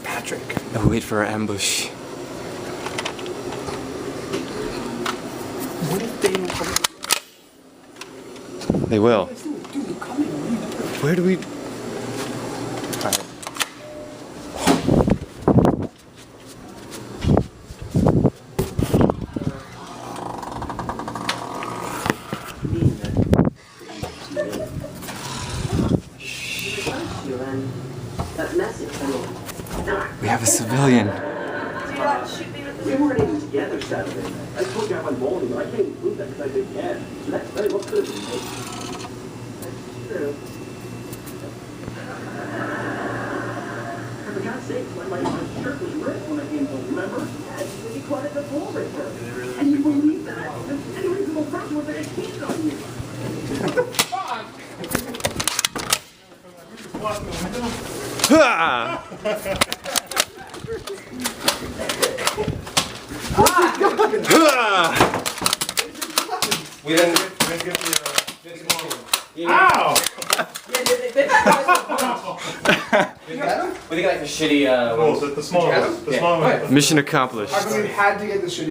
Patrick. And wait for our ambush. What if they don't come? They will. Dude, they're coming. Where do we... Alright. We have a civilian. We weren't even together Saturday night. I told you I went bowling, but I can't include that because I didn't get it. So that's very well good of you. That's true. For God's sake, my shirt was ripped when I came home, remember? Yeah, you caught it in the ball right there. And you believe that? Any reasonable person would say I cheated on you. Ha! We didn't get the ow! We think like the shitty Oh, the small one. Mission accomplished. I mean, we had to get the shitty.